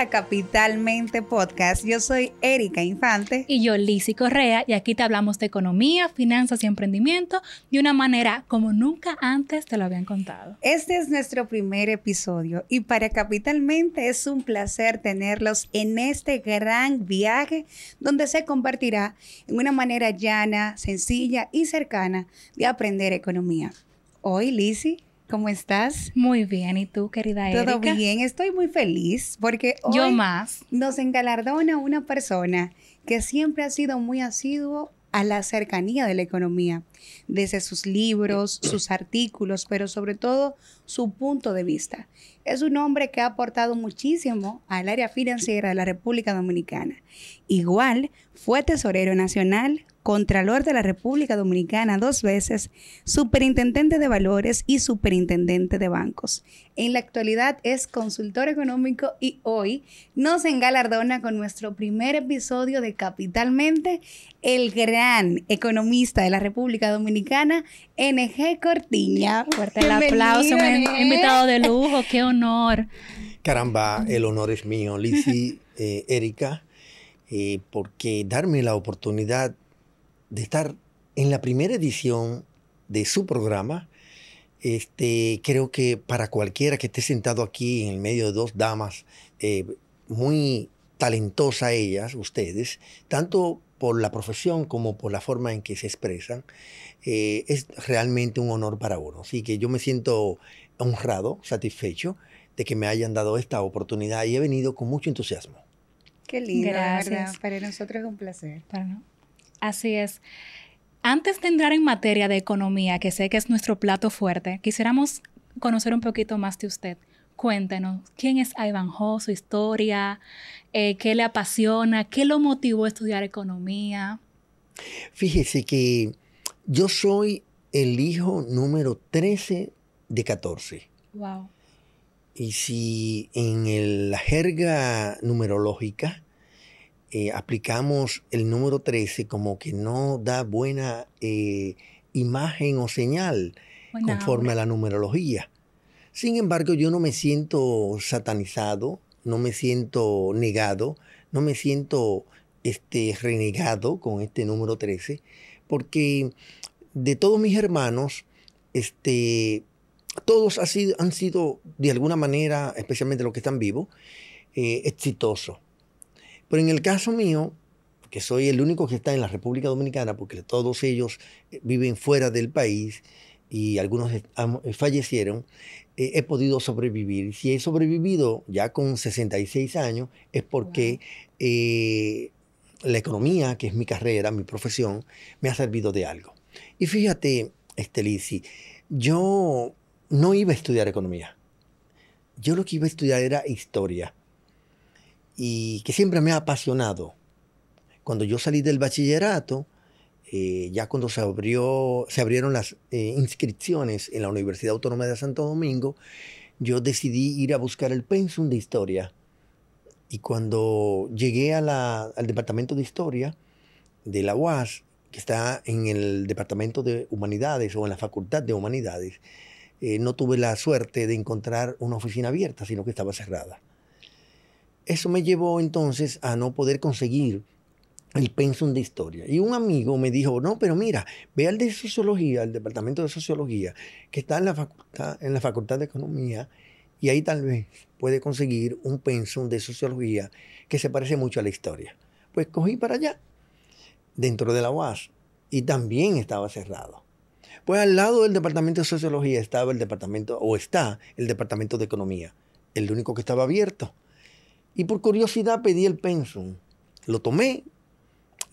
a Capitalmente Podcast. Yo soy Erika Infante. Y yo, Lizzy Correa, y aquí te hablamos de economía, finanzas y emprendimiento de una manera como nunca antes te lo habían contado. Este es nuestro primer episodio y para Capitalmente es un placer tenerlos en este gran viaje donde se convertirá en una manera llana, sencilla y cercana de aprender economía. Hoy, Lizzy, ¿cómo estás? Muy bien, ¿y tú, querida Erika? Todo bien, estoy muy feliz porque hoy yo más. Nos engalardona una persona que siempre ha sido muy asiduo a la cercanía de la economía, desde sus libros, sus artículos, pero sobre todo su punto de vista. Es un hombre que ha aportado muchísimo al área financiera de la República Dominicana. Igual fue tesorero nacional, Contralor de la República Dominicana 2 veces, superintendente de valores y superintendente de bancos. En la actualidad es consultor económico y hoy nos engalardona con nuestro primer episodio de Capitalmente, el gran economista de la República Dominicana, N.G. Cortiña. Fuerte el aplauso, un invitado de lujo, qué honor. Caramba, el honor es mío, Lizzy, Erika, porque darme la oportunidad de estar en la primera edición de su programa, creo que para cualquiera que esté sentado aquí en el medio de dos damas, muy talentosas ellas, ustedes, tanto por la profesión como por la forma en que se expresan, es realmente un honor para uno. Así que yo me siento honrado, satisfecho de que me hayan dado esta oportunidad y he venido con mucho entusiasmo. Qué lindo, gracias. ¿verdad? Para nosotros es un placer. Bueno, así es. Antes de entrar en materia de economía, que sé que es nuestro plato fuerte, quisiéramos conocer un poquito más de usted. Cuéntenos, ¿quién es Ivanhoe, su historia? ¿Qué le apasiona? ¿Qué lo motivó a estudiar economía? Fíjese que yo soy el hijo número 13 de 14. Wow. Y si en la jerga numerológica aplicamos el número 13 como que no da buena imagen o señal conforme a la numerología. Sin embargo, yo no me siento satanizado, no me siento negado, no me siento renegado con este número 13, porque de todos mis hermanos, todos han sido de alguna manera, especialmente los que están vivos, exitosos. Pero en el caso mío, que soy el único que está en la República Dominicana, porque todos ellos viven fuera del país y algunos fallecieron, he podido sobrevivir. Si he sobrevivido ya con 66 años, es porque la economía, que es mi carrera, mi profesión, me ha servido de algo. Y fíjate, Lizzy, yo no iba a estudiar economía. Yo lo que iba a estudiar era historia. Y que siempre me ha apasionado. Cuando yo salí del bachillerato, ya cuando se abrieron las inscripciones en la Universidad Autónoma de Santo Domingo, yo decidí ir a buscar el pensum de historia. Y cuando llegué al departamento de historia de la UAS, que está en el departamento de humanidades o en la facultad de humanidades, no tuve la suerte de encontrar una oficina abierta, sino que estaba cerrada. Eso me llevó entonces a no poder conseguir el pensum de historia. Y un amigo me dijo, no, pero mira, ve al de sociología, al departamento de sociología, que está en la facultad de economía, y ahí tal vez puede conseguir un pensum de sociología que se parece mucho a la historia. Pues cogí para allá, dentro de la UAS, y también estaba cerrado. Pues al lado del departamento de sociología está el departamento de economía, el único que estaba abierto. Y por curiosidad pedí el pensum. Lo tomé,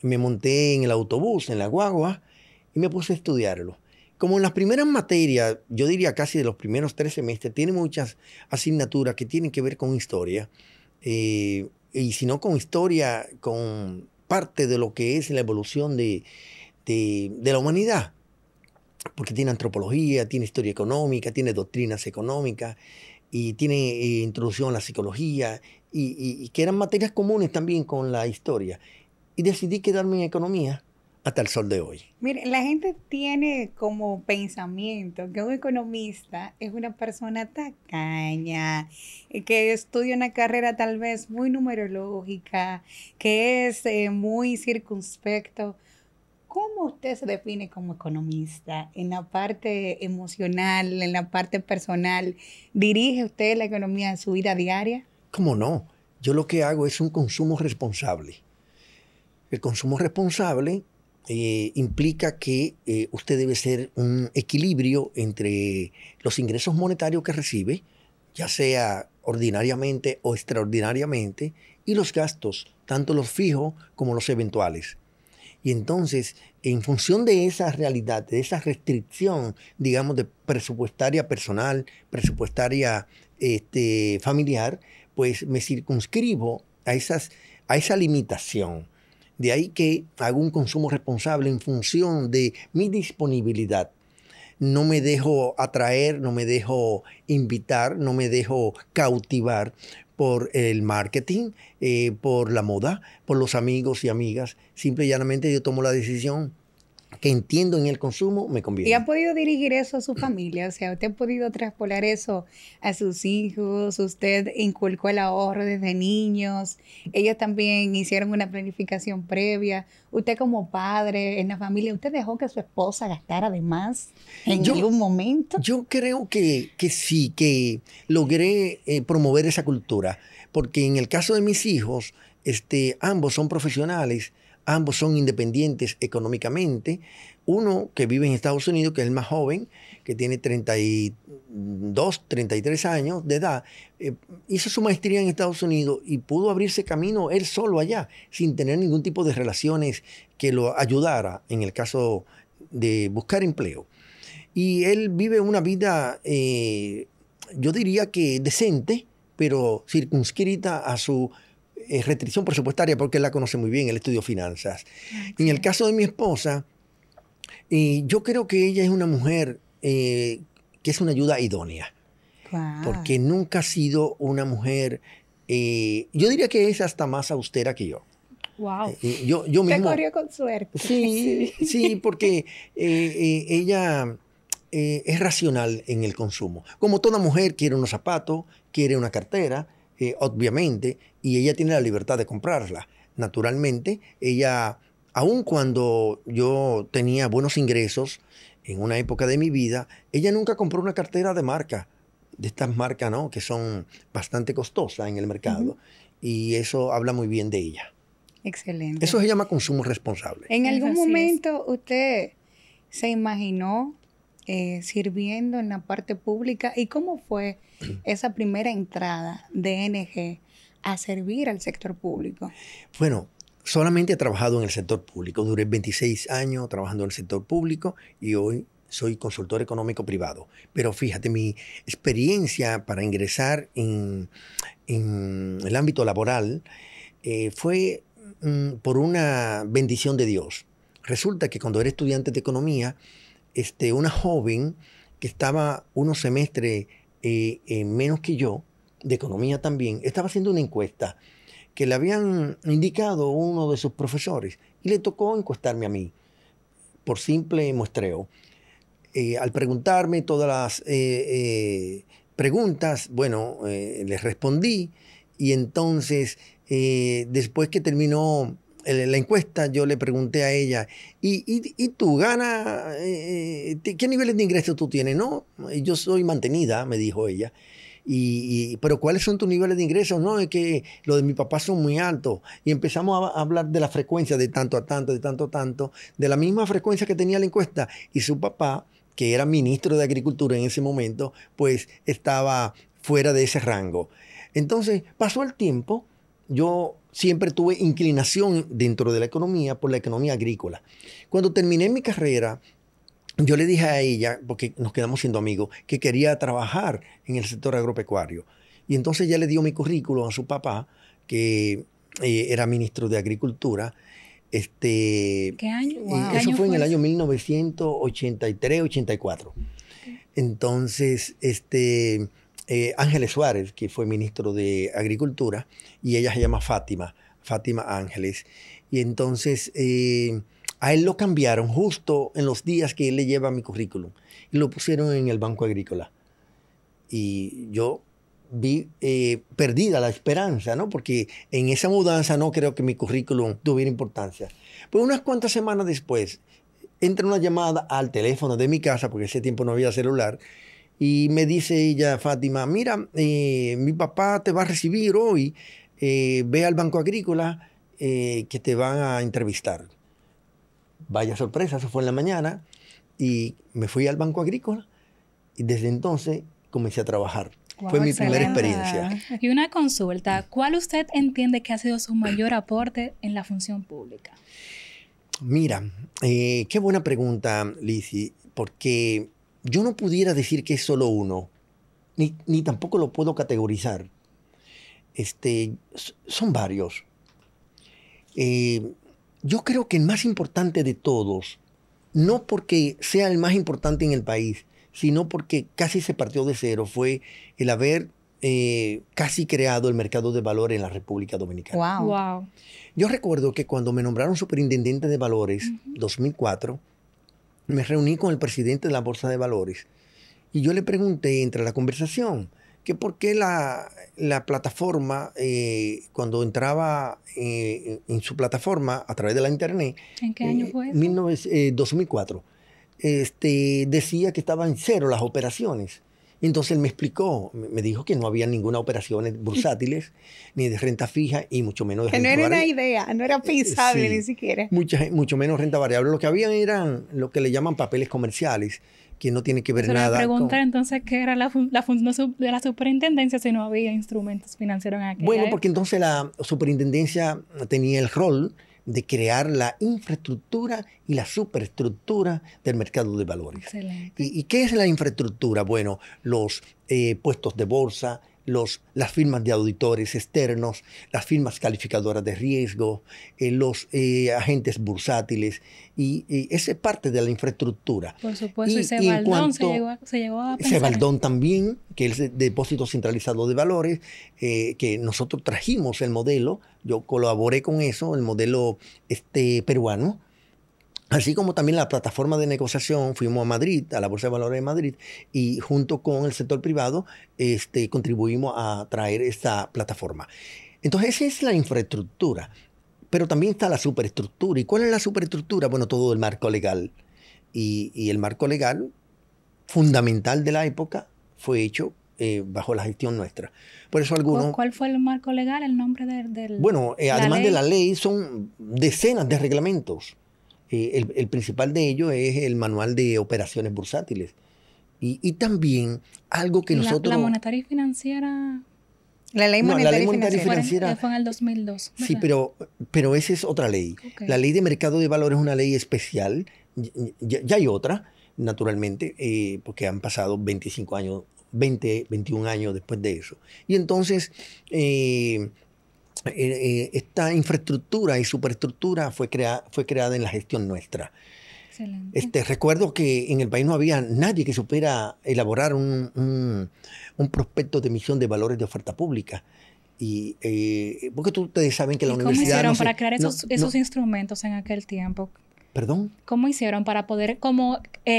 me monté en el autobús, en la guagua, y me puse a estudiarlo. Como en las primeras materias, yo diría casi de los primeros 3 semestres, tiene muchas asignaturas que tienen que ver con historia. Y si no con historia, con parte de lo que es la evolución de la humanidad. Porque tiene antropología, tiene historia económica, tiene doctrinas económicas, y tiene introducción a la psicología, y que eran materias comunes también con la historia. Y decidí quedarme en economía hasta el sol de hoy. Mire, la gente tiene como pensamiento que un economista es una persona tacaña, que estudia una carrera tal vez muy numerológica, que es muy circunspecto. ¿Cómo usted se define como economista en la parte emocional, en la parte personal? ¿Dirige usted la economía en su vida diaria? ¿Cómo no? Yo lo que hago es un consumo responsable. El consumo responsable implica que usted debe ser un equilibrio entre los ingresos monetarios que recibe, ya sea ordinariamente o extraordinariamente, y los gastos, tanto los fijos como los eventuales. Y entonces, en función de esa realidad, de esa restricción, digamos, de presupuestaria personal, presupuestaria familiar, pues me circunscribo a esa limitación. De ahí que hago un consumo responsable en función de mi disponibilidad. No me dejo atraer, no me dejo invitar, no me dejo cautivar por el marketing, por la moda, por los amigos y amigas. Simple y llanamente yo tomo la decisión que entiendo en el consumo me conviene. ¿Y ha podido dirigir eso a su familia? O sea, ¿usted ha podido traspolar eso a sus hijos? ¿Usted inculcó el ahorro desde niños? ¿Ellos también hicieron una planificación previa? ¿Usted como padre en la familia, usted dejó que su esposa gastara de más en algún momento? Yo creo que sí, que logré promover esa cultura, porque en el caso de mis hijos, ambos son profesionales, ambos son independientes económicamente. Uno que vive en Estados Unidos, que es el más joven, que tiene 32, 33 años de edad, hizo su maestría en Estados Unidos y pudo abrirse camino él solo allá, sin tener ningún tipo de relaciones que lo ayudara en el caso de buscar empleo. Y él vive una vida, yo diría que decente, pero circunscrita a su restricción presupuestaria, porque él la conoce muy bien, él estudió finanzas. Okay. En el caso de mi esposa, yo creo que ella es una mujer que es una ayuda idónea, porque nunca ha sido una mujer, yo diría que es hasta más austera que yo. Wow. Yo mismo, te corrió con suerte. Sí, porque ella es racional en el consumo. Como toda mujer quiere unos zapatos, quiere una cartera, obviamente, y ella tiene la libertad de comprarla. Naturalmente, ella, aun cuando yo tenía buenos ingresos en una época de mi vida, ella nunca compró una cartera de marca, de estas marcas, ¿no?, que son bastante costosas en el mercado. Y eso habla muy bien de ella. Excelente. Eso se llama consumo responsable. ¿En algún momento usted se imaginó sirviendo en la parte pública? ¿Y cómo fue esa primera entrada de NG a servir al sector público? Bueno, solamente he trabajado en el sector público. Duré 26 años trabajando en el sector público y hoy soy consultor económico privado. Pero fíjate, mi experiencia para ingresar en el ámbito laboral fue por una bendición de Dios. Resulta que cuando era estudiante de economía, una joven que estaba unos semestres menos que yo, de economía también, estaba haciendo una encuesta que le habían indicado uno de sus profesores y le tocó encuestarme a mí por simple muestreo. Al preguntarme todas las preguntas, bueno, les respondí y entonces después que terminó la encuesta, yo le pregunté a ella, ¿y tú ganas? ¿Qué niveles de ingresos tú tienes? No, yo soy mantenida, me dijo ella. Pero ¿cuáles son tus niveles de ingresos? No, es que los de mi papá son muy altos. Y empezamos a hablar de la frecuencia de tanto a tanto, de tanto a tanto, de la misma frecuencia que tenía la encuesta. Y su papá, que era ministro de Agricultura en ese momento, pues estaba fuera de ese rango. Entonces, pasó el tiempo. Yo siempre tuve inclinación dentro de la economía por la economía agrícola. Cuando terminé mi carrera, yo le dije a ella, porque nos quedamos siendo amigos, que quería trabajar en el sector agropecuario. Y entonces ella le dio mi currículum a su papá, que era ministro de Agricultura. ¿Qué año? Wow. Eso fue en el año 1983-84. Entonces, Ángeles Suárez, que fue ministro de Agricultura, y ella se llama Fátima Ángeles. Y entonces A él lo cambiaron justo en los días que él le lleva mi currículum y lo pusieron en el Banco Agrícola. Y yo vi perdida la esperanza, ¿no? Porque en esa mudanza no creo que mi currículum tuviera importancia. Pues unas cuantas semanas después, entra una llamada al teléfono de mi casa, porque ese tiempo no había celular, y me dice ella, Fátima, mira, mi papá te va a recibir hoy, ve al Banco Agrícola que te van a entrevistar. Vaya sorpresa, eso fue en la mañana, y me fui al Banco Agrícola, y desde entonces comencé a trabajar. Wow, fue mi excelente. primera experiencia. Y una consulta, ¿cuál usted entiende que ha sido su mayor aporte en la función pública? Mira, qué buena pregunta, Lizzy, porque yo no pudiera decir que es solo uno, ni tampoco lo puedo categorizar. Son varios. Yo creo que el más importante de todos, no porque sea el más importante en el país, sino porque casi se partió de cero, fue el haber casi creado el mercado de valores en la República Dominicana. Wow. Wow. Yo recuerdo que cuando me nombraron superintendente de valores, 2004, me reuní con el presidente de la Bolsa de Valores y yo le pregunté entre la conversación que por qué la plataforma, cuando entraba en su plataforma a través de la internet, ¿En qué año fue eso? 2004, decía que estaban en cero las operaciones. Entonces él me explicó, me dijo que no había ninguna operaciones bursátiles, ni de renta fija, y mucho menos de Que no renta era una variable. idea, no era pensable Sí, ni siquiera. mucho menos renta variable. Lo que habían eran lo que le llaman papeles comerciales, que no tiene que ver Se le nada preguntar con... entonces qué era la función de la superintendencia si no había instrumentos financieros en aquella Bueno, época. porque entonces la superintendencia tenía el rol de crear la infraestructura y la superestructura del mercado de valores. Excelente. ¿Y qué es la infraestructura? Bueno, los puestos de bolsa, las firmas de auditores externos, las firmas calificadoras de riesgo, los agentes bursátiles, y esa es parte de la infraestructura. Por supuesto, y en Sebaldón cuanto- se llegó a pensar. Sebaldón también, que es el depósito centralizado de valores, que nosotros trajimos el modelo, yo colaboré con eso, el modelo peruano, así como también la plataforma de negociación. Fuimos a Madrid, a la Bolsa de Valores de Madrid, y junto con el sector privado contribuimos a traer esta plataforma. Entonces esa es la infraestructura, pero también está la superestructura. ¿Y cuál es la superestructura? Bueno, todo el marco legal. Y el marco legal fundamental de la época fue hecho bajo la gestión nuestra. Por eso algunos... ¿Cuál fue el marco legal, el nombre del Bueno, la además ley? de la ley, son decenas de reglamentos. El principal de ellos es el Manual de Operaciones Bursátiles. Y también algo que Y nosotros... la monetaria y financiera La ley No, la monetaria ley y monetaria y financiera. financiera- fue en el 2002. Sí, ¿verdad? pero esa es otra ley. Ok. La ley de mercado de valores es una ley especial. Ya hay otra, naturalmente, porque han pasado 25 años, 21 años después de eso. Y entonces, esta infraestructura y superestructura fue creada en la gestión nuestra. Excelente. Recuerdo que en el país no había nadie que supiera elaborar un prospecto de emisión de valores de oferta pública. Porque ustedes saben que la ¿Y cómo universidad... hicieron no se- para crear no- esos no- instrumentos en aquel tiempo? ¿Perdón? ¿Cómo hicieron para poder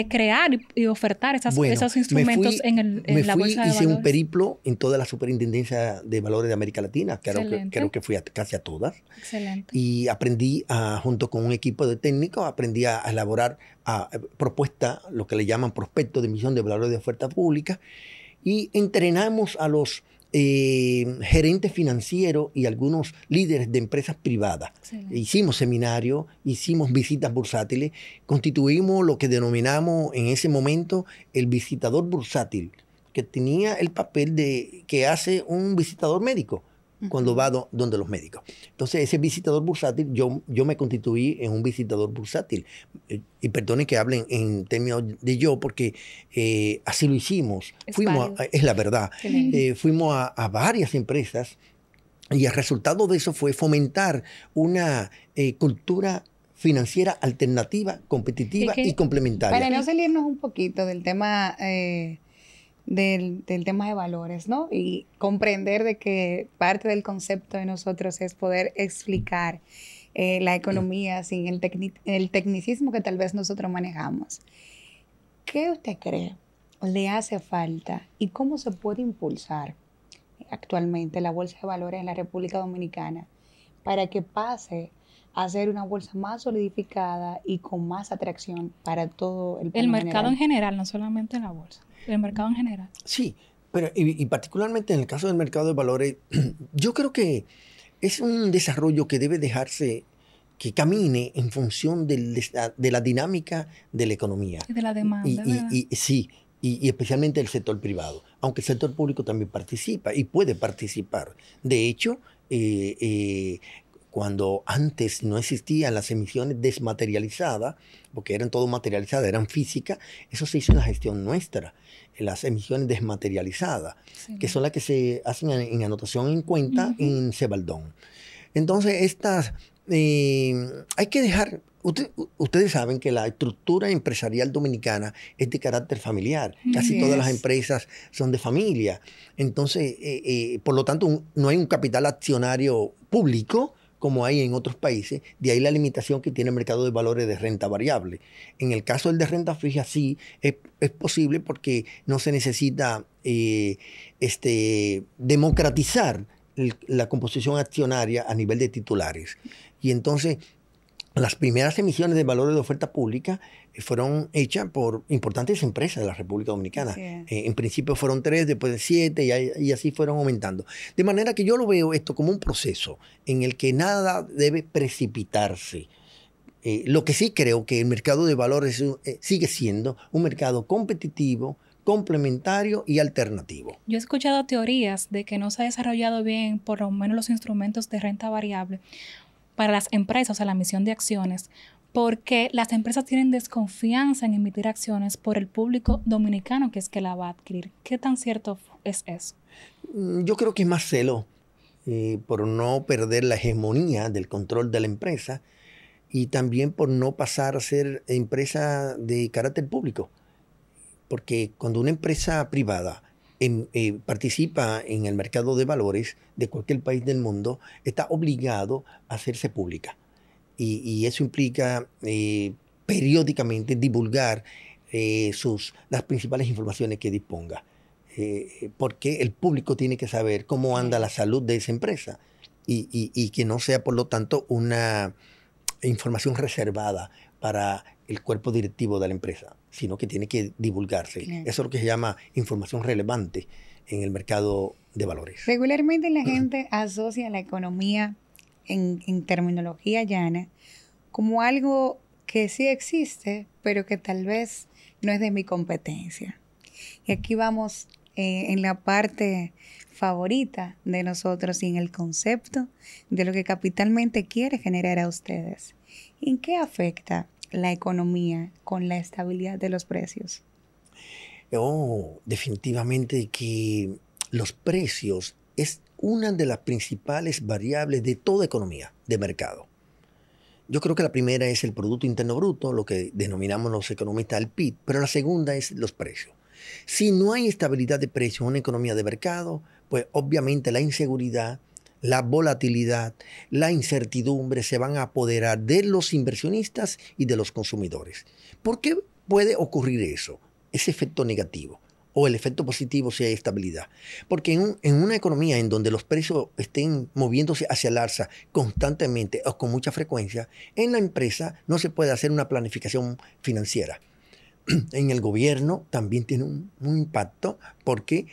crear y ofertar Bueno, esos instrumentos en la bolsa de hice valores? un periplo en toda la superintendencia de valores de América Latina, Excelente. creo que fui casi a todas, Excelente. y aprendí, junto con un equipo de técnicos, aprendí a elaborar propuestas, lo que le llaman prospectos de emisión de valores de oferta pública, y entrenamos a los gerentes financieros y algunos líderes de empresas privadas. Excelente. Hicimos seminarios, hicimos visitas bursátiles, constituimos lo que denominamos en ese momento el visitador bursátil, que tenía el papel que hace un visitador médico cuando va donde los médicos. Entonces, ese visitador bursátil, yo me constituí en un visitador bursátil. Y perdonen que hablen en términos de yo, porque así lo hicimos. Es Fuimos, válido. es la verdad. Excelente. Fuimos a varias empresas, y el resultado de eso fue fomentar una cultura financiera alternativa, competitiva y complementaria. Para no salirnos un poquito del tema del tema de valores, ¿no? Y comprender de que parte del concepto de nosotros es poder explicar la economía, sin el tecnicismo que tal vez nosotros manejamos. ¿Qué usted cree le hace falta y cómo se puede impulsar actualmente la Bolsa de Valores en la República Dominicana para que pase a ser una bolsa más solidificada y con más atracción para todo el mercado en general, no solamente la bolsa, el mercado en general? Sí, pero y particularmente en el caso del mercado de valores, yo creo que es un desarrollo que debe dejarse que camine en función de la dinámica de la economía. Y de la demanda, ¿verdad? Sí, y especialmente el sector privado, aunque el sector público también participa y puede participar. De hecho, cuando antes no existían las emisiones desmaterializadas, porque eran todo materializadas, eran físicas, eso se hizo en la gestión nuestra, en las emisiones desmaterializadas, sí, que son las que se hacen en anotación en cuenta en Cebaldón. Entonces, estas hay que dejar... Ustedes saben que la estructura empresarial dominicana es de carácter familiar. Casi todas las empresas son de familia. Entonces, por lo tanto, no hay un capital accionario público como hay en otros países. De ahí la limitación que tiene el mercado de valores de renta variable. En el caso del de renta fija, sí, es posible porque no se necesita democratizar la composición accionaria a nivel de titulares. Y entonces, las primeras emisiones de valores de oferta pública fueron hechas por importantes empresas de la República Dominicana. Sí. En principio fueron 3, después 7 y así fueron aumentando. De manera que yo lo veo esto como un proceso en el que nada debe precipitarse. Lo que sí creo que el mercado de valores sigue siendo un mercado competitivo, complementario y alternativo. Yo he escuchado teorías de que no se ha desarrollado bien por lo menos los instrumentos de renta variable para las empresas, o sea, la emisión de acciones, porque las empresas tienen desconfianza en emitir acciones por el público dominicano que es que la va a adquirir. ¿Qué tan cierto es eso? Yo creo que es más celo por no perder la hegemonía del control de la empresa y también por no pasar a ser empresa de carácter público. Porque cuando una empresa privada participa en el mercado de valores de cualquier país del mundo, está obligado a hacerse pública. Y eso implica periódicamente divulgar las principales informaciones que disponga. Porque el público tiene que saber cómo anda la salud de esa empresa y que no sea, por lo tanto, una información reservada para el cuerpo directivo de la empresa, sino que tiene que divulgarse. Eso es lo que se llama información relevante en el mercado de valores. Regularmente la gente asocia la economía en terminología llana como algo que sí existe, pero que tal vez no es de mi competencia. Y aquí vamos en la parte favorita de nosotros y en el concepto de lo que capitalmente quiere generar a ustedes. ¿En qué afecta la economía con la estabilidad de los precios? Definitivamente que los precios es una de las principales variables de toda economía de mercado. Yo creo que la primera es el Producto Interno Bruto, lo que denominamos los economistas el PIB, pero la segunda es los precios. Si no hay estabilidad de precios en una economía de mercado, pues obviamente la inseguridad, la volatilidad, la incertidumbre se van a apoderar de los inversionistas y de los consumidores. ¿Por qué puede ocurrir eso? Ese efecto negativo. O el efecto positivo si hay estabilidad. Porque en una economía en donde los precios estén moviéndose hacia el alza constantemente o con mucha frecuencia, en la empresa no se puede hacer una planificación financiera. En el gobierno también tiene un impacto porque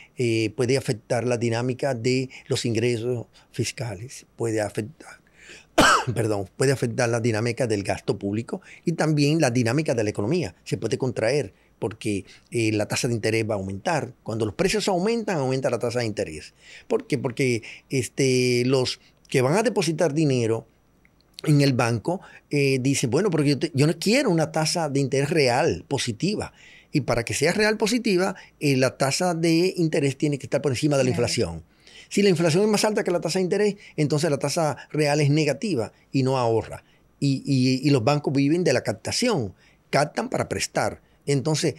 puede afectar la dinámica de los ingresos fiscales, puede afectar la dinámica del gasto público y también la dinámica de la economía. Se puede contraer porque la tasa de interés va a aumentar. Cuando los precios aumentan, aumenta la tasa de interés. ¿Por qué? Porque los que van a depositar dinero en el banco dicen, bueno, porque yo no quiero una tasa de interés real positiva. Y para que sea real positiva, la tasa de interés tiene que estar por encima de la inflación. Si la inflación es más alta que la tasa de interés, entonces la tasa real es negativa y no ahorra. Y los bancos viven de la captación, captan para prestar. Entonces,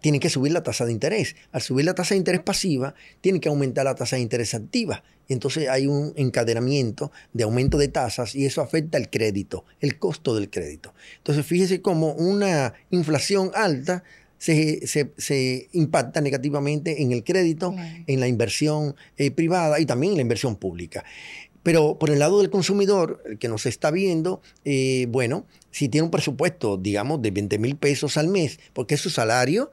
tienen que subir la tasa de interés. Al subir la tasa de interés pasiva, tienen que aumentar la tasa de interés activa. Entonces hay un encadenamiento de aumento de tasas y eso afecta el crédito, el costo del crédito. Entonces fíjese cómo una inflación alta se impacta negativamente en el crédito, en la inversión privada y también en la inversión pública. Pero por el lado del consumidor, el que nos está viendo, bueno, si tiene un presupuesto, digamos, de 20,000 pesos al mes, porque es su salario,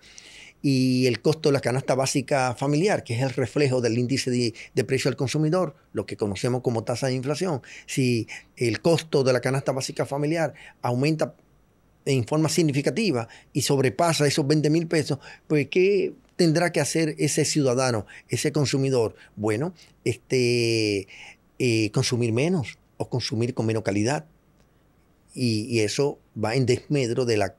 y el costo de la canasta básica familiar, que es el reflejo del índice de precio al consumidor, lo que conocemos como tasa de inflación. Si el costo de la canasta básica familiar aumenta en forma significativa y sobrepasa esos 20,000 pesos, pues ¿qué tendrá que hacer ese ciudadano, ese consumidor? Bueno, consumir menos o consumir con menos calidad. Y eso va en desmedro de la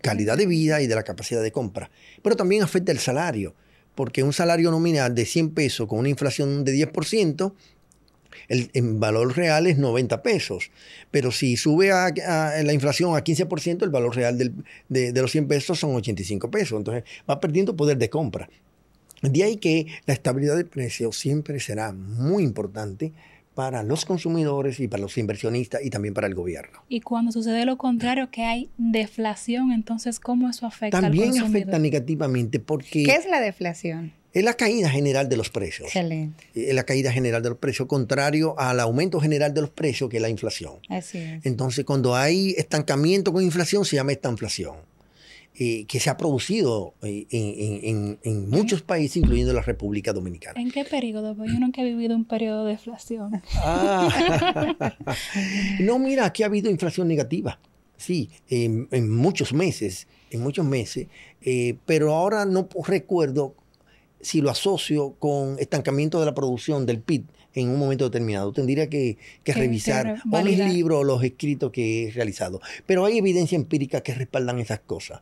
calidad de vida y de la capacidad de compra. Pero también afecta el salario, porque un salario nominal de 100 pesos con una inflación de 10%, en valor real es 90 pesos. Pero si sube a la inflación a 15%, el valor real de los 100 pesos son 85 pesos. Entonces va perdiendo poder de compra. De ahí que la estabilidad de precios siempre será muy importante para los consumidores y para los inversionistas y también para el gobierno. Y cuando sucede lo contrario, que hay deflación, entonces, ¿cómo eso afecta al consumidor? También afecta negativamente porque... ¿Qué es la deflación? Es la caída general de los precios. Excelente. Es la caída general de los precios, contrario al aumento general de los precios, que es la inflación. Así es. Entonces, cuando hay estancamiento con inflación, se llama estanflación. Que se ha producido en muchos países, incluyendo la República Dominicana. ¿En qué periodo? Porque yo nunca he vivido un periodo de deflación. No, mira, aquí ha habido inflación negativa. Sí, en muchos meses, pero ahora no recuerdo si lo asocio con estancamiento de la producción del PIB en un momento determinado. Tendría que revisar o mis libros o los escritos que he realizado. Pero hay evidencia empírica que respaldan esas cosas.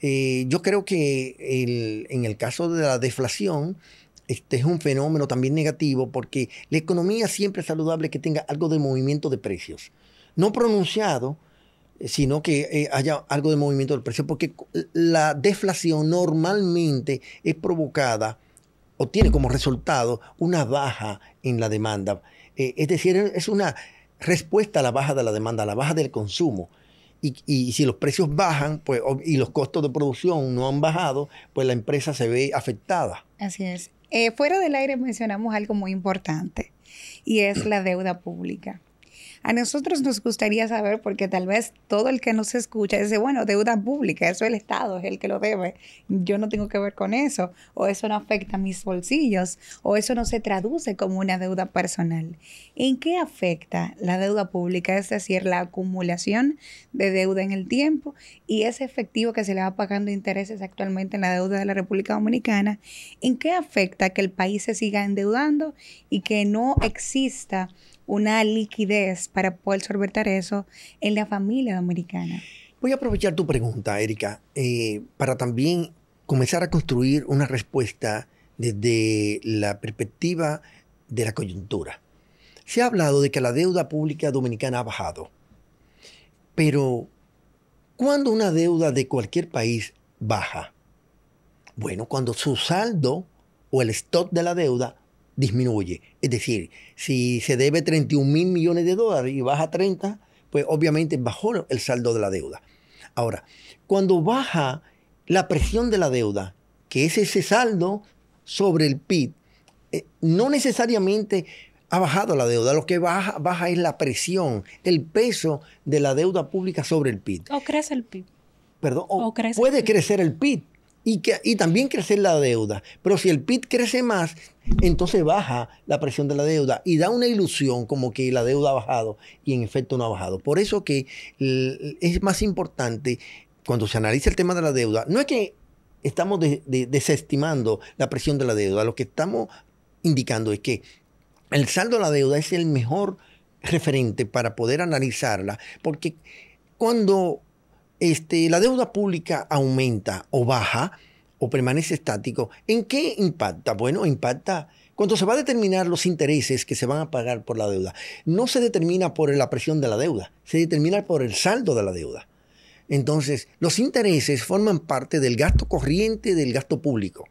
Yo creo que en el caso de la deflación, este es un fenómeno también negativo porque la economía siempre es saludable que tenga algo de movimiento de precios. No pronunciado, sino que haya algo de movimiento del precio, porque la deflación normalmente es provocada o tiene como resultado una baja en la demanda. Es decir, es una respuesta a la baja de la demanda, a la baja del consumo. Y si los precios bajan pues, y los costos de producción no han bajado, pues la empresa se ve afectada. Así es. Fuera del aire mencionamos algo muy importante y es la deuda pública. A nosotros nos gustaría saber, porque tal vez todo el que nos escucha dice, bueno, deuda pública, eso el Estado es el que lo debe, yo no tengo que ver con eso, o eso no afecta a mis bolsillos, o eso no se traduce como una deuda personal. ¿En qué afecta la deuda pública? Es decir, la acumulación de deuda en el tiempo y ese efectivo que se le va pagando intereses actualmente en la deuda de la República Dominicana. ¿En qué afecta que el país se siga endeudando y que no exista una liquidez para poder solventar eso en la familia dominicana? Voy a aprovechar tu pregunta, Erika, para también comenzar a construir una respuesta desde la perspectiva de la coyuntura. Se ha hablado de que la deuda pública dominicana ha bajado, pero ¿cuándo una deuda de cualquier país baja? Bueno, cuando su saldo o el stock de la deuda disminuye. Es decir, si se debe 31,000 millones de dólares y baja 30, pues obviamente bajó el saldo de la deuda. Ahora, cuando baja la presión de la deuda, que es ese saldo sobre el PIB, no necesariamente ha bajado la deuda. Lo que baja es la presión, el peso de la deuda pública sobre el PIB. O crece el PIB. Perdón, puede crecer el PIB. Y también crecer la deuda. Pero si el PIB crece más, entonces baja la presión de la deuda y da una ilusión como que la deuda ha bajado y en efecto no ha bajado. Por eso que es más importante cuando se analiza el tema de la deuda, no es que estamos desestimando la presión de la deuda, lo que estamos indicando es que el saldo de la deuda es el mejor referente para poder analizarla, porque cuando la deuda pública aumenta o baja o permanece estático, ¿en qué impacta? Bueno, impacta cuando se va a determinar los intereses que se van a pagar por la deuda. No se determina por la presión de la deuda, se determina por el saldo de la deuda. Entonces, los intereses forman parte del gasto corriente del gasto público.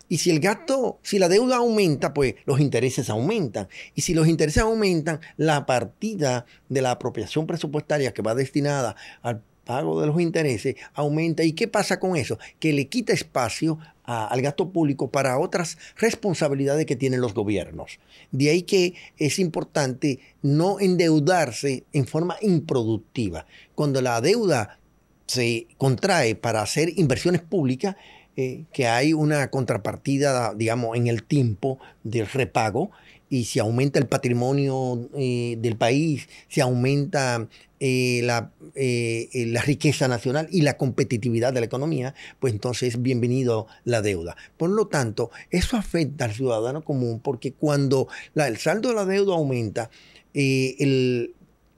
Y si la deuda aumenta, pues los intereses aumentan. Y si los intereses aumentan, la partida de la apropiación presupuestaria que va destinada al pago de los intereses aumenta. ¿Y qué pasa con eso? Que le quita espacio al gasto público para otras responsabilidades que tienen los gobiernos. De ahí que es importante no endeudarse en forma improductiva. Cuando la deuda se contrae para hacer inversiones públicas, que hay una contrapartida, digamos, en el tiempo del repago, y si aumenta el patrimonio del país, si aumenta la riqueza nacional y la competitividad de la economía, pues entonces bienvenido la deuda. Por lo tanto, eso afecta al ciudadano común, porque cuando el saldo de la deuda aumenta,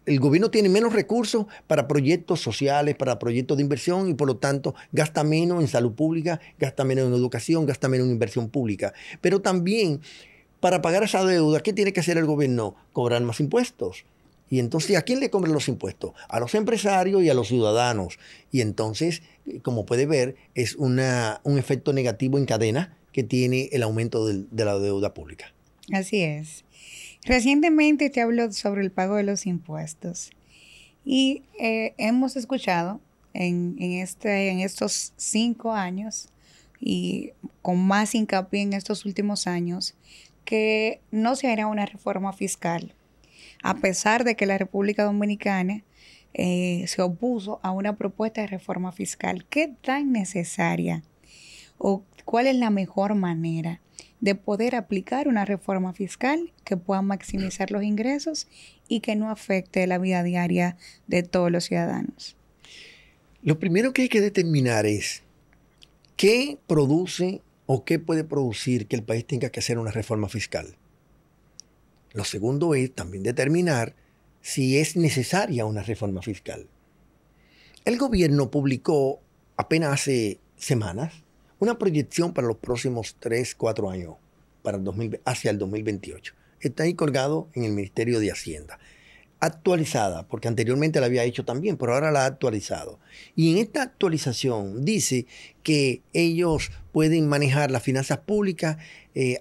el gobierno tiene menos recursos para proyectos sociales, para proyectos de inversión, y por lo tanto gasta menos en salud pública, gasta menos en educación, gasta menos en inversión pública. Pero también, para pagar esa deuda, ¿qué tiene que hacer el gobierno? Cobrar más impuestos. Y entonces, ¿a quién le cobran los impuestos? A los empresarios y a los ciudadanos. Y entonces, como puede ver, es un efecto negativo en cadena que tiene el aumento de la deuda pública. Así es. Recientemente te habló sobre el pago de los impuestos y hemos escuchado en estos 5 años y con más hincapié en estos últimos años que no se hará una reforma fiscal, a pesar de que la República Dominicana se opuso a una propuesta de reforma fiscal. ¿Qué tan necesaria o cuál es la mejor manera de poder aplicar una reforma fiscal que pueda maximizar los ingresos y que no afecte la vida diaria de todos los ciudadanos? Lo primero que hay que determinar es qué produce o qué puede producir que el país tenga que hacer una reforma fiscal. Lo segundo es también determinar si es necesaria una reforma fiscal. El gobierno publicó apenas hace semanas una proyección para los próximos 3-4 años, hacia el 2028. Está ahí colgado en el Ministerio de Hacienda. Actualizada, porque anteriormente la había hecho también, pero ahora la ha actualizado. Y en esta actualización dice que ellos pueden manejar las finanzas públicas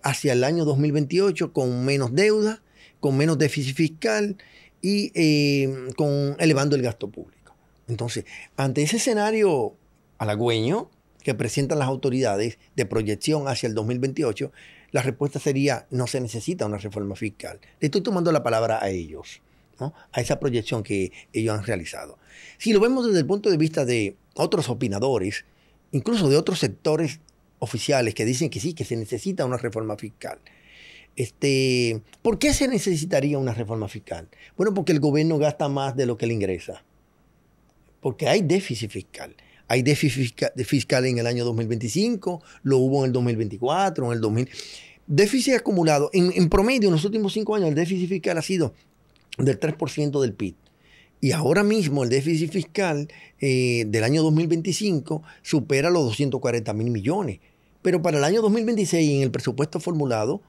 hacia el año 2028 con menos deuda, con menos déficit fiscal y elevando el gasto público. Entonces, ante ese escenario halagüeño que presentan las autoridades de proyección hacia el 2028, la respuesta sería: no se necesita una reforma fiscal. Le estoy tomando la palabra a ellos, ¿no? A esa proyección que ellos han realizado. Si lo vemos desde el punto de vista de otros opinadores, incluso de otros sectores oficiales que dicen que sí, que se necesita una reforma fiscal. ¿Por qué se necesitaría una reforma fiscal? Bueno, porque el gobierno gasta más de lo que le ingresa. Porque hay déficit fiscal. Hay déficit fiscal en el año 2025, lo hubo en el 2024, en el 2000. Déficit acumulado. En promedio, en los últimos 5 años, el déficit fiscal ha sido del 3% del PIB. Y ahora mismo el déficit fiscal del año 2025 supera los 240.000 millones. Pero para el año 2026, en el presupuesto formulado,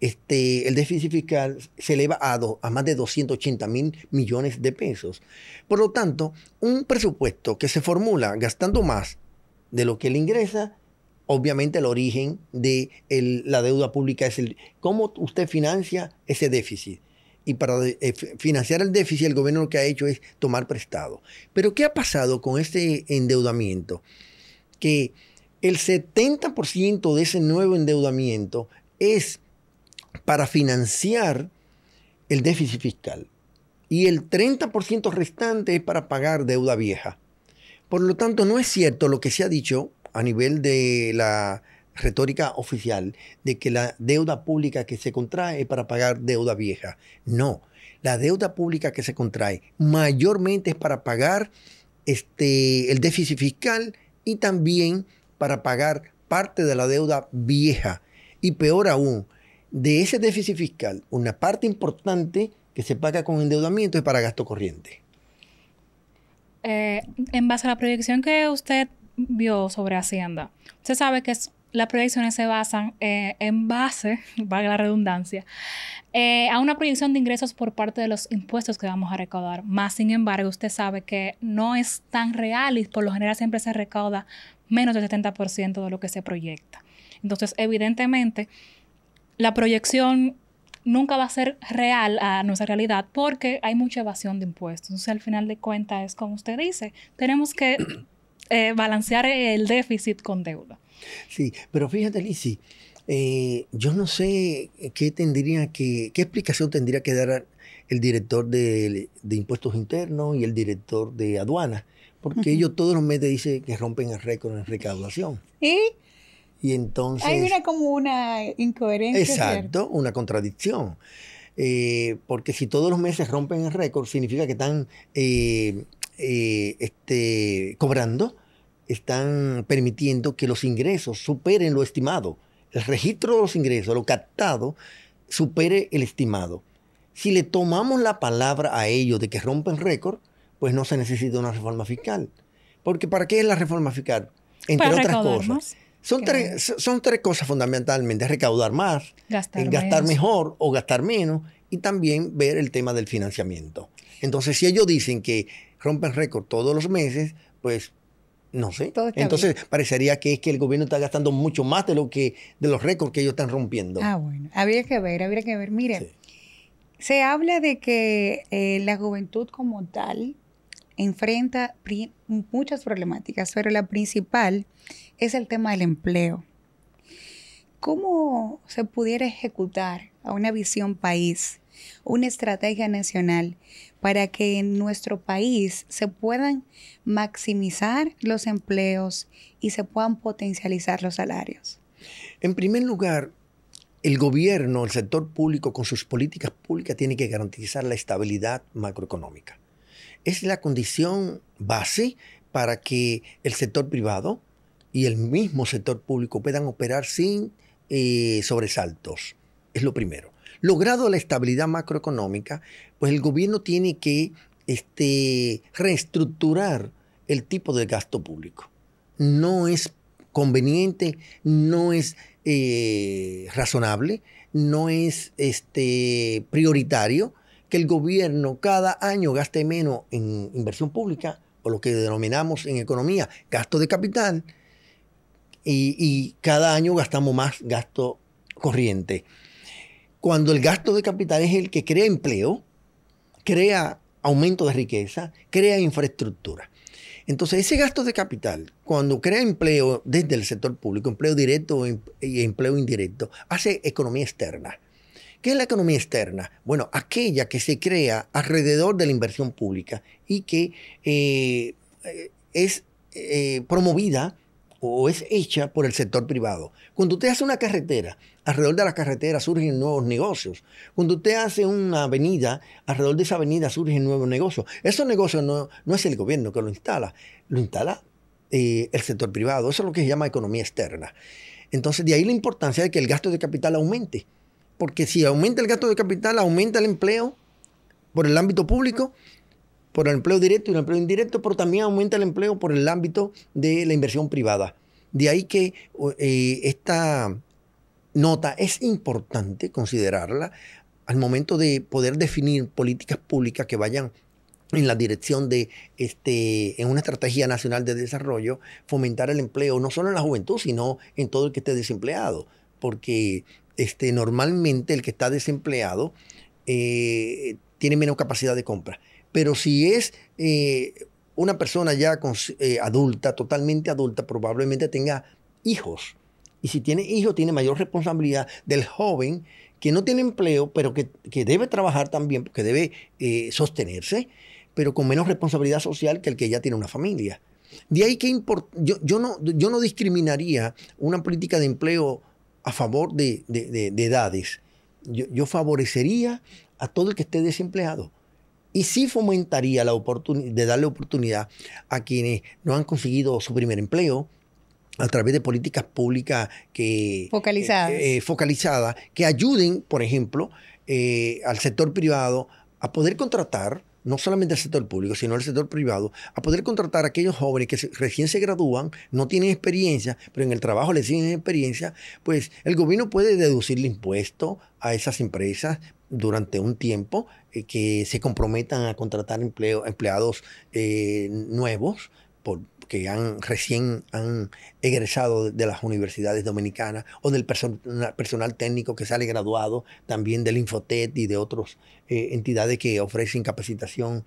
el déficit fiscal se eleva a más de 280.000 millones de pesos. Por lo tanto, un presupuesto que se formula gastando más de lo que le ingresa, obviamente el origen de la deuda pública es cómo usted financia ese déficit. Y para financiar el déficit, el gobierno lo que ha hecho es tomar prestado. Pero ¿qué ha pasado con este endeudamiento? Que el 70% de ese nuevo endeudamiento es para financiar el déficit fiscal y el 30% restante es para pagar deuda vieja. Por lo tanto, no es cierto lo que se ha dicho a nivel de la retórica oficial de que la deuda pública que se contrae es para pagar deuda vieja. No, la deuda pública que se contrae mayormente es para pagar el déficit fiscal y también para pagar parte de la deuda vieja. Y peor aún, de ese déficit fiscal, una parte importante que se paga con endeudamiento es para gasto corriente. En base a la proyección que usted vio sobre Hacienda, usted sabe que es las proyecciones se basan en base, valga la redundancia, a una proyección de ingresos por parte de los impuestos que vamos a recaudar. Más sin embargo, usted sabe que no es tan real y por lo general siempre se recauda menos del 70% de lo que se proyecta. Entonces, evidentemente, la proyección nunca va a ser real a nuestra realidad porque hay mucha evasión de impuestos. Entonces, al final de cuentas, es como usted dice, tenemos que balancear el déficit con deuda. Sí, pero fíjate, Lizzy, yo no sé qué explicación tendría que dar el director de impuestos internos y el director de aduanas, porque ellos todos los meses dicen que rompen el récord en recaudación. Y entonces... Hay como una incoherencia. Exacto, ¿cierto? Una contradicción. Porque si todos los meses rompen el récord, significa que están cobrando, están permitiendo que los ingresos superen lo estimado. El registro de los ingresos, lo captado, supere el estimado. Si le tomamos la palabra a ellos de que rompen récord, pues no se necesita una reforma fiscal. Porque ¿para qué es la reforma fiscal? Entre otras cosas. Más. Son tres cosas fundamentalmente: recaudar más, gastar mejor o gastar menos, y también ver el tema del financiamiento. Entonces, si ellos dicen que rompen récord todos los meses, pues no sé. Entonces, parecería que es que el gobierno está gastando mucho más de los récords que ellos están rompiendo. Bueno, habría que ver. Mire, sí. Se habla de que la juventud como tal enfrenta muchas problemáticas, pero la principal es el tema del empleo. ¿Cómo se pudiera ejecutar a una visión país, una estrategia nacional para que en nuestro país se puedan maximizar los empleos y se puedan potencializar los salarios? En primer lugar, el gobierno, el sector público, con sus políticas públicas, tiene que garantizar la estabilidad macroeconómica. Es la condición base para que el sector privado y el mismo sector público puedan operar sin sobresaltos. Es lo primero. Logrado la estabilidad macroeconómica, pues el gobierno tiene que reestructurar el tipo de gasto público. No es conveniente, no es razonable, no es prioritario que el gobierno cada año gaste menos en inversión pública, o lo que denominamos en economía gasto de capital, y cada año gastamos más gasto corriente. Cuando el gasto de capital es el que crea empleo, crea aumento de riqueza, crea infraestructura. Entonces, ese gasto de capital, cuando crea empleo desde el sector público, empleo directo y empleo indirecto, hace economía externa. ¿Qué es la economía externa? Bueno, aquella que se crea alrededor de la inversión pública y que es promovida o es hecha por el sector privado. Cuando usted hace una carretera, alrededor de la carretera surgen nuevos negocios. Cuando usted hace una avenida, alrededor de esa avenida surgen nuevos negocios. Esos negocios no es el gobierno que lo instala el sector privado. Eso es lo que se llama economía externa. Entonces, de ahí la importancia de que el gasto de capital aumente. Porque si aumenta el gasto de capital, aumenta el empleo por el ámbito público, por el empleo directo y el empleo indirecto, pero también aumenta el empleo por el ámbito de la inversión privada. De ahí que esta nota es importante considerarla al momento de poder definir políticas públicas que vayan en la dirección de, en una estrategia nacional de desarrollo, fomentar el empleo, no solo en la juventud, sino en todo el que esté desempleado. Porque normalmente el que está desempleado tiene menos capacidad de compra. Pero si es una persona ya adulta, totalmente adulta, probablemente tenga hijos. Y si tiene hijos, tiene mayor responsabilidad del joven que no tiene empleo, pero que debe trabajar también, porque debe sostenerse, pero con menos responsabilidad social que el que ya tiene una familia. De ahí que yo no discriminaría una política de empleo a favor de edades. Yo favorecería a todo el que esté desempleado. Y sí fomentaría de darle oportunidad a quienes no han conseguido su primer empleo a través de políticas públicas focalizadas que ayuden, por ejemplo, al sector privado a poder contratar no solamente el sector público, sino el sector privado, a poder contratar a aquellos jóvenes que recién se gradúan, no tienen experiencia, pero en el trabajo les siguen experiencia, pues el gobierno puede deducirle impuestos a esas empresas durante un tiempo que se comprometan a contratar empleados nuevos que recién han egresado de las universidades dominicanas o del personal técnico que sale graduado también del Infotet y de otras entidades que ofrecen capacitación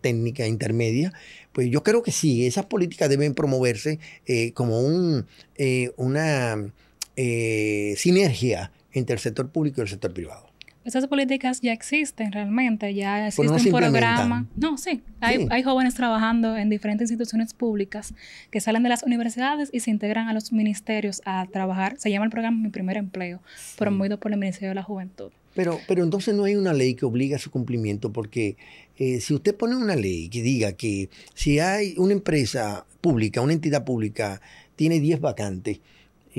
técnica intermedia. Pues yo creo que sí, esas políticas deben promoverse como una sinergia entre el sector público y el sector privado. Esas políticas ya existen realmente, ya existe no un programa. No, sí. Hay jóvenes trabajando en diferentes instituciones públicas que salen de las universidades y se integran a los ministerios a trabajar. Se llama el programa Mi Primer Empleo, promovido por el Ministerio de la Juventud. Pero entonces no hay una ley que obligue a su cumplimiento, porque si usted pone una ley que diga que si hay una empresa pública, una entidad pública, tiene 10 vacantes,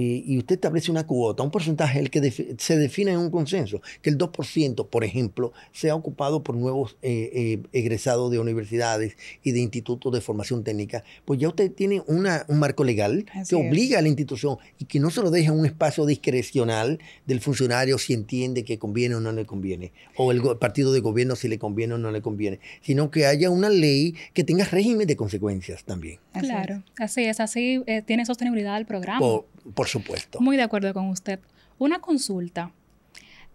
y usted establece una cuota, un porcentaje el que se define en un consenso, que el 2%, por ejemplo, sea ocupado por nuevos egresados de universidades y de institutos de formación técnica, pues ya usted tiene un marco legal que obliga a la institución y que no se lo deja un espacio discrecional del funcionario si entiende que conviene o no le conviene, o el partido de gobierno si le conviene o no le conviene, sino que haya una ley que tenga régimen de consecuencias también. Claro, así es, así tiene sostenibilidad el programa. Por supuesto. Muy de acuerdo con usted. Una consulta.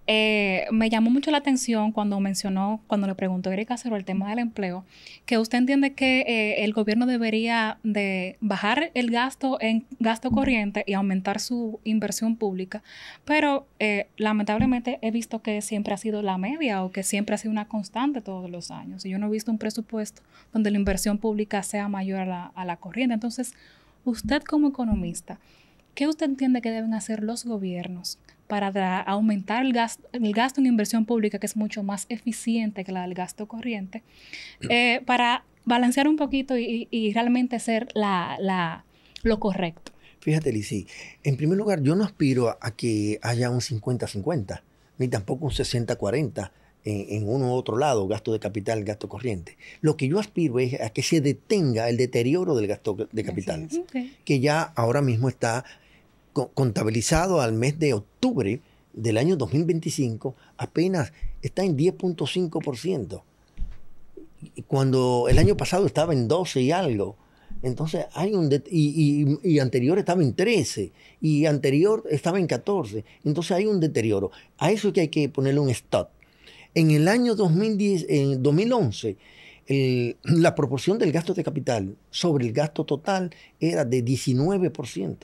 Me llamó mucho la atención cuando le preguntó a Erika sobre el tema del empleo, que usted entiende que el gobierno debería de bajar el gasto en gasto corriente y aumentar su inversión pública, pero lamentablemente he visto que siempre ha sido la media o que siempre ha sido una constante todos los años. Y yo no he visto un presupuesto donde la inversión pública sea mayor a la corriente. Entonces, usted como economista, ¿qué usted entiende que deben hacer los gobiernos para aumentar el gasto en inversión pública, que es mucho más eficiente que la del gasto corriente, para balancear un poquito y realmente hacer lo correcto? Fíjate, Lizy, en primer lugar, yo no aspiro a que haya un 50-50, ni tampoco un 60-40 en uno u otro lado, gasto de capital, gasto corriente. Lo que yo aspiro es a que se detenga el deterioro del gasto de capital, que ya ahora mismo está contabilizado al mes de octubre del año 2025, apenas está en 10.5%, cuando el año pasado estaba en 12 y algo. Entonces hay y anterior estaba en 13 y anterior estaba en 14. Entonces hay un deterioro. A eso es que hay que ponerle un stop. En el año 2011, la proporción del gasto de capital sobre el gasto total era de 19%.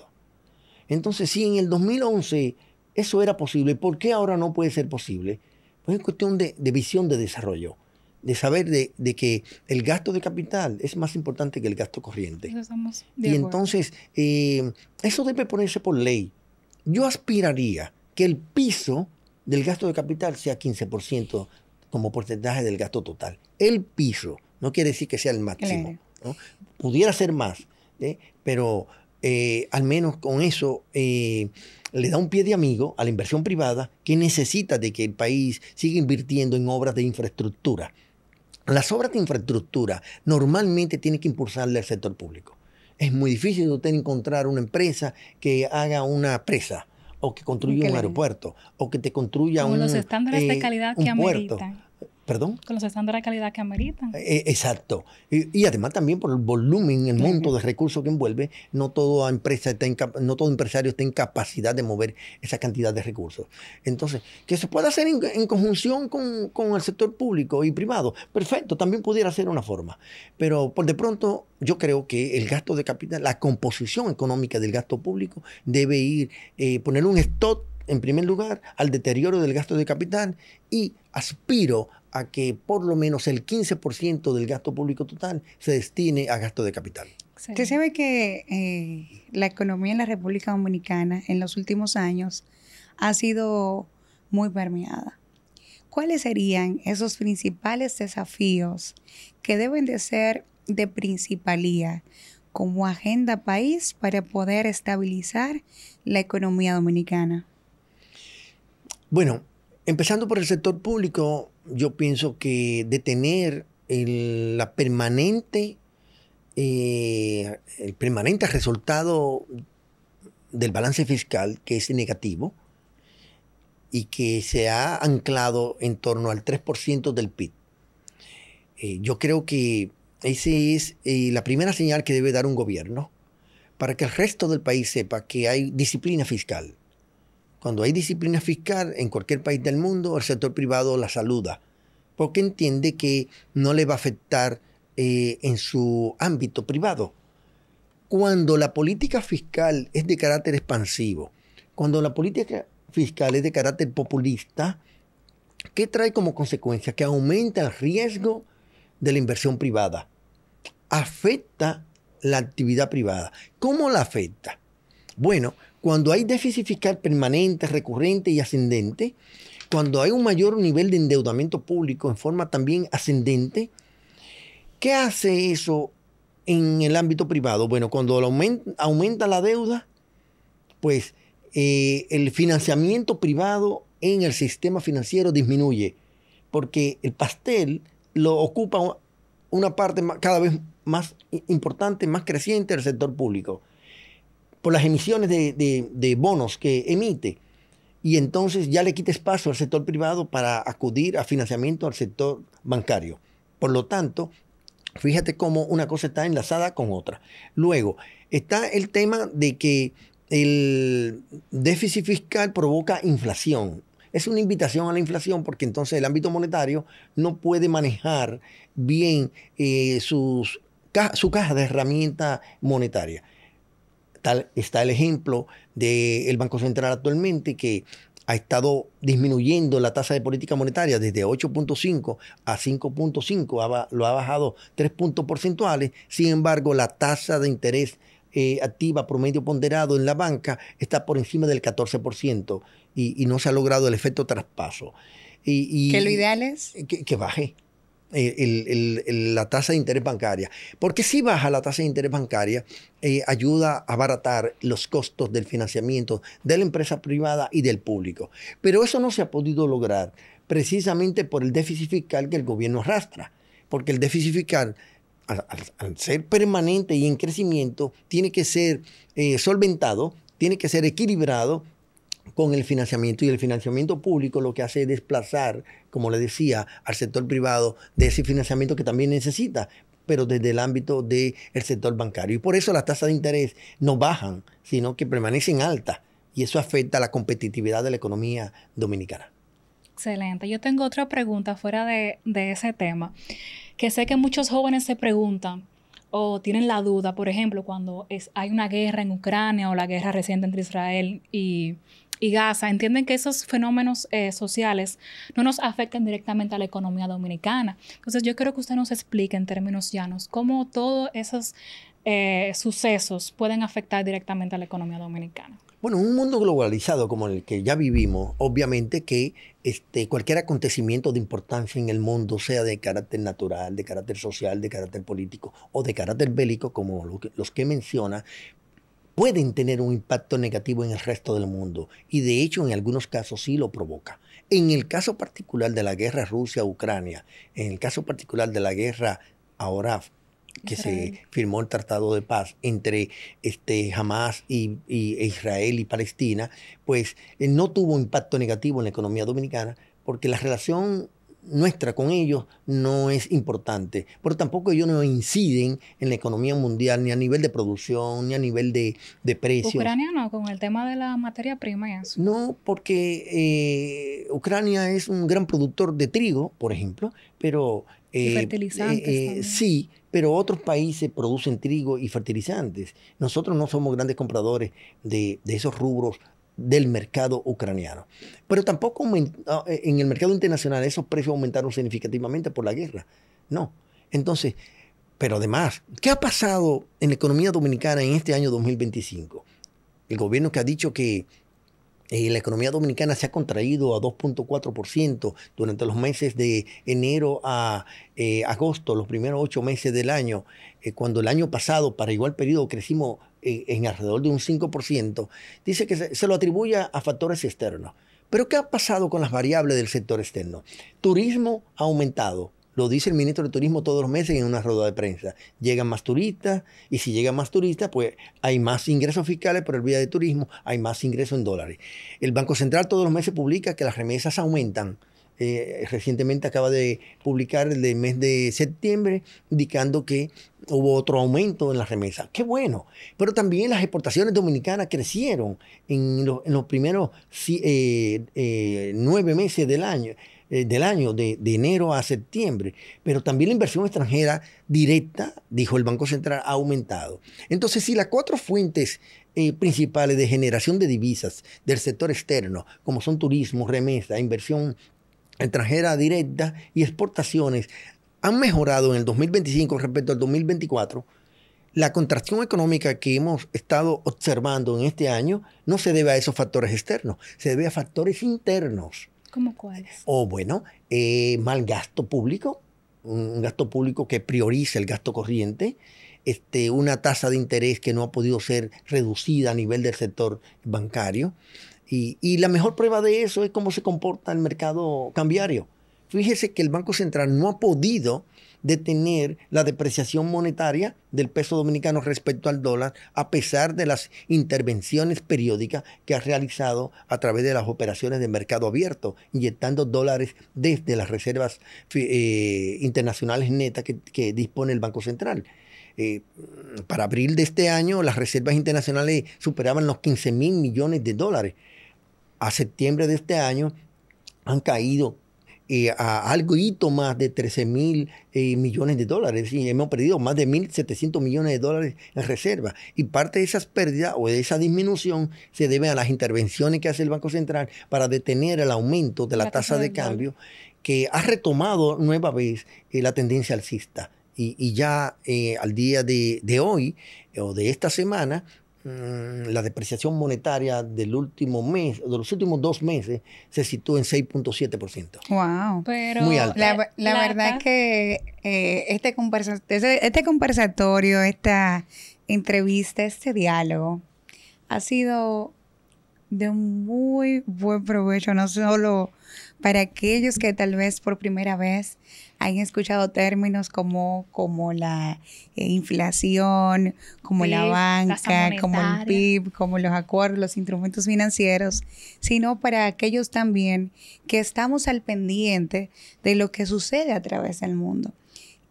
Entonces, si en el 2011 eso era posible, ¿por qué ahora no puede ser posible? Pues es cuestión de visión de desarrollo, de saber de que el gasto de capital es más importante que el gasto corriente. Y entonces, eso debe ponerse por ley. Yo aspiraría que el piso del gasto de capital sea 15% como porcentaje del gasto total. El piso, no quiere decir que sea el máximo, ¿no? Pudiera ser más, pero al menos con eso le da un pie de amigo a la inversión privada, que necesita de que el país siga invirtiendo en obras de infraestructura. Las obras de infraestructura normalmente tienen que impulsarle al sector público. Es muy difícil de usted encontrar una empresa que haga una presa, o que construya un aeropuerto, o que te construya con los estándares de calidad que ameritan. ¿Perdón? Con los estándares de calidad que ameritan. Exacto. Y además también por el volumen, el monto de recursos que envuelve, no todo empresario está en capacidad de mover esa cantidad de recursos. Entonces, que se pueda hacer en conjunción con el sector público y privado, perfecto, también pudiera ser una forma. Pero por de pronto, yo creo que el gasto de capital, la composición económica del gasto público debe poner un stop, en primer lugar, al deterioro del gasto de capital, y aspiro a que por lo menos el 15% del gasto público total se destine a gasto de capital. Sí. Usted sabe que la economía en la República Dominicana en los últimos años ha sido muy permeada. ¿Cuáles serían esos principales desafíos que deben de ser de principalía como agenda país para poder estabilizar la economía dominicana? Bueno, empezando por el sector público, yo pienso que detener el permanente resultado del balance fiscal, que es negativo y que se ha anclado en torno al 3% del PIB. Yo creo que esa es la primera señal que debe dar un gobierno para que el resto del país sepa que hay disciplina fiscal. Cuando hay disciplina fiscal en cualquier país del mundo, el sector privado la saluda, porque entiende que no le va a afectar en su ámbito privado. Cuando la política fiscal es de carácter expansivo, cuando la política fiscal es de carácter populista, ¿qué trae como consecuencia? Que aumenta el riesgo de la inversión privada. Afecta la actividad privada. ¿Cómo la afecta? Bueno, cuando hay déficit fiscal permanente, recurrente y ascendente, cuando hay un mayor nivel de endeudamiento público en forma también ascendente, ¿qué hace eso en el ámbito privado? Bueno, cuando aumenta la deuda, pues el financiamiento privado en el sistema financiero disminuye, porque el pastel lo ocupa una parte cada vez más importante, más creciente del sector público, por las emisiones de bonos que emite. Y entonces ya le quita espacio al sector privado para acudir a financiamiento al sector bancario. Por lo tanto, fíjate cómo una cosa está enlazada con otra. Luego, está el tema de que el déficit fiscal provoca inflación. Es una invitación a la inflación porque entonces el ámbito monetario no puede manejar bien su caja de herramientas monetarias. Está el ejemplo del Banco Central actualmente, que ha estado disminuyendo la tasa de política monetaria desde 8.5 a 5.5, lo ha bajado 3 puntos porcentuales. Sin embargo, la tasa de interés activa promedio ponderado en la banca está por encima del 14% y no se ha logrado el efecto traspaso. ¿Que lo ideal es? Que baje la tasa de interés bancaria. Porque si baja la tasa de interés bancaria, ayuda a abaratar los costos del financiamiento de la empresa privada y del público. Pero eso no se ha podido lograr precisamente por el déficit fiscal que el gobierno arrastra. Porque el déficit fiscal, al ser permanente y en crecimiento, tiene que ser solventado, tiene que ser equilibrado con el financiamiento, y el financiamiento público lo que hace es desplazar, como le decía, al sector privado de ese financiamiento que también necesita, pero desde el ámbito del sector bancario. Y por eso las tasas de interés no bajan, sino que permanecen altas, y eso afecta a la competitividad de la economía dominicana. Excelente. Yo tengo otra pregunta fuera de ese tema, que sé que muchos jóvenes se preguntan o tienen la duda, por ejemplo, cuando hay una guerra en Ucrania o la guerra reciente entre Israel y Gaza, entienden que esos fenómenos sociales no nos afectan directamente a la economía dominicana. Entonces, yo quiero que usted nos explique en términos llanos cómo todos esos sucesos pueden afectar directamente a la economía dominicana. Bueno, en un mundo globalizado como el que ya vivimos, obviamente que cualquier acontecimiento de importancia en el mundo, sea de carácter natural, de carácter social, de carácter político o de carácter bélico, como los que menciona, pueden tener un impacto negativo en el resto del mundo, y de hecho en algunos casos sí lo provoca. En el caso particular de la guerra Rusia-Ucrania, en el caso particular de la guerra ahora que se firmó el Tratado de Paz entre Hamas e Israel y Palestina, pues no tuvo impacto negativo en la economía dominicana, porque la relación nuestra con ellos no es importante, pero tampoco ellos no inciden en la economía mundial, ni a nivel de producción, ni a nivel de precios. Ucrania no, con el tema de la materia prima y eso. No, porque Ucrania es un gran productor de trigo, por ejemplo, pero y fertilizantes sí, pero otros países producen trigo y fertilizantes. Nosotros no somos grandes compradores de esos rubros del mercado ucraniano. Pero tampoco en el mercado internacional esos precios aumentaron significativamente por la guerra. No. Entonces, pero además, ¿qué ha pasado en la economía dominicana en este año 2025? El gobierno que ha dicho que la economía dominicana se ha contraído a 2.4% durante los meses de enero a agosto, los primeros 8 meses del año, cuando el año pasado, para igual periodo, crecimos en alrededor de un 5%, dice que se lo atribuye a factores externos. Pero ¿qué ha pasado con las variables del sector externo? Turismo ha aumentado Lo dice el ministro de Turismo todos los meses en una rueda de prensa. Llegan más turistas y si llegan más turistas, pues hay más ingresos fiscales por el vía de turismo, hay más ingresos en dólares. El Banco Central todos los meses publica que las remesas aumentan. Recientemente acaba de publicar el del mes de septiembre indicando que hubo otro aumento en las remesas. ¡Qué bueno! Pero también las exportaciones dominicanas crecieron en los primeros 9 meses del año, de enero a septiembre. Pero también la inversión extranjera directa, dijo el Banco Central, ha aumentado. Entonces, si las 4 fuentes principales de generación de divisas del sector externo, como son turismo, remesa, inversión extranjera directa y exportaciones, han mejorado en el 2025 respecto al 2024, la contracción económica que hemos estado observando en este año no se debe a esos factores externos, se debe a factores internos. ¿Cómo cuáles? O bueno, mal gasto público, un gasto público que prioriza el gasto corriente, una tasa de interés que no ha podido ser reducida a nivel del sector bancario. Y la mejor prueba de eso es cómo se comporta el mercado cambiario. Fíjese que el Banco Central no ha podido detener la depreciación monetaria del peso dominicano respecto al dólar, a pesar de las intervenciones periódicas que ha realizado a través de las operaciones de mercado abierto, inyectando dólares desde las reservas internacionales netas que dispone el Banco Central. Para abril de este año, las reservas internacionales superaban los 15.000 millones de dólares. A septiembre de este año han caído a algo más de 13.000 millones de dólares. Y hemos perdido más de 1.700 millones de dólares en reserva. Y parte de esas pérdidas o de esa disminución se debe a las intervenciones que hace el Banco Central para detener el aumento de la tasa de cambio, que ha retomado nueva vez la tendencia alcista. Y ya al día de hoy o de esta semana, la depreciación monetaria del último mes, de los últimos 2 meses, se situó en 6.7%. Wow. Pero muy alta. La verdad que este conversatorio, esta entrevista, este diálogo, ha sido de muy buen provecho, no solo para aquellos que tal vez por primera vez han escuchado términos como la inflación, como PIB, la banca, como el monetaria. PIB, como los acuerdos, los instrumentos financieros, sino para aquellos también que estamos al pendiente de lo que sucede a través del mundo.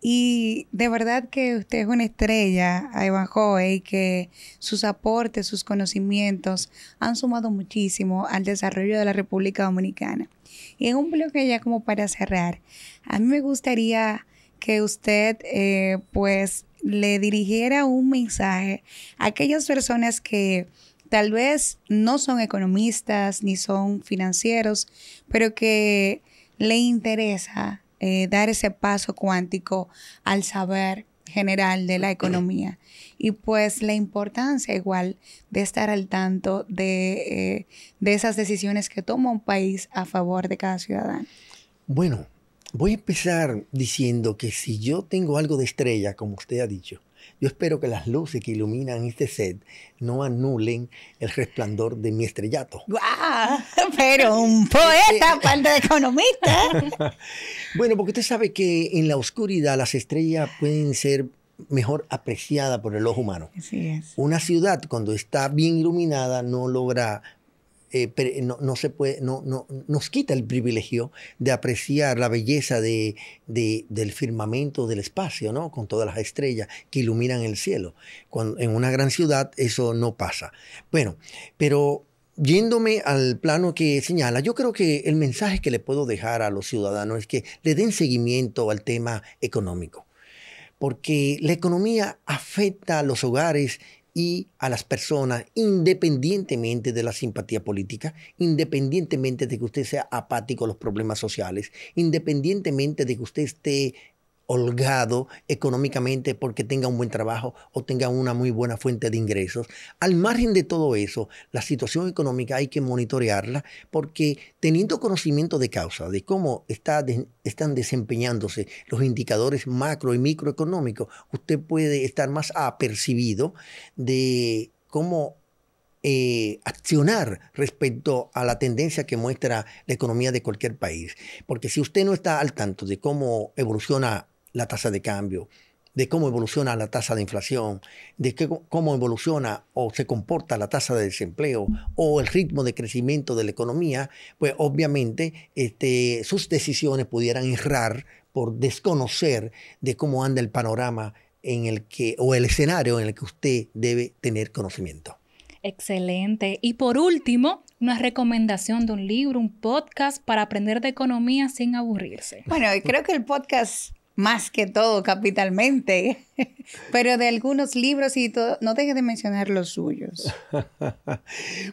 Y de verdad que usted es una estrella, Ivanhoe, y que sus aportes, sus conocimientos han sumado muchísimo al desarrollo de la República Dominicana. Y en un bloque ya como para cerrar, a mí me gustaría que usted pues le dirigiera un mensaje a aquellas personas que tal vez no son economistas ni son financieros, pero que le interesa dar ese paso cuántico al saber general de la economía y pues la importancia igual de estar al tanto de esas decisiones que toma un país a favor de cada ciudadano. Bueno, voy a empezar diciendo que si yo tengo algo de estrella, como usted ha dicho, yo espero que las luces que iluminan este set no anulen el resplandor de mi estrellato. ¡Guau! Pero un poeta, aparte de economista. Bueno, porque usted sabe que en la oscuridad las estrellas pueden ser mejor apreciadas por el ojo humano. Así es. Una ciudad, cuando está bien iluminada, no logra... no se puede, nos quita el privilegio de apreciar la belleza del firmamento del espacio, ¿no? Con todas las estrellas que iluminan el cielo. En una gran ciudad eso no pasa. Bueno, pero yéndome al plano que señala, yo creo que el mensaje que le puedo dejar a los ciudadanos es que le den seguimiento al tema económico, porque la economía afecta a los hogares y a las personas, independientemente de la simpatía política, independientemente de que usted sea apático a los problemas sociales, independientemente de que usted esté holgado económicamente porque tenga un buen trabajo o tenga una muy buena fuente de ingresos. Al margen de todo eso, la situación económica hay que monitorearla porque teniendo conocimiento de causa, de cómo están desempeñándose los indicadores macro y microeconómicos, usted puede estar más apercibido de cómo accionar respecto a la tendencia que muestra la economía de cualquier país. Porque si usted no está al tanto de cómo evoluciona la tasa de cambio, de cómo evoluciona la tasa de inflación, de cómo evoluciona o se comporta la tasa de desempleo o el ritmo de crecimiento de la economía, pues obviamente sus decisiones pudieran errar por desconocer de cómo anda el panorama o el escenario en el que usted debe tener conocimiento. Excelente. Y por último, una recomendación de un libro, un podcast para aprender de economía sin aburrirse. Bueno, creo que el podcast, más que todo, capitalmente, pero de algunos libros y todo, no deje de mencionar los suyos.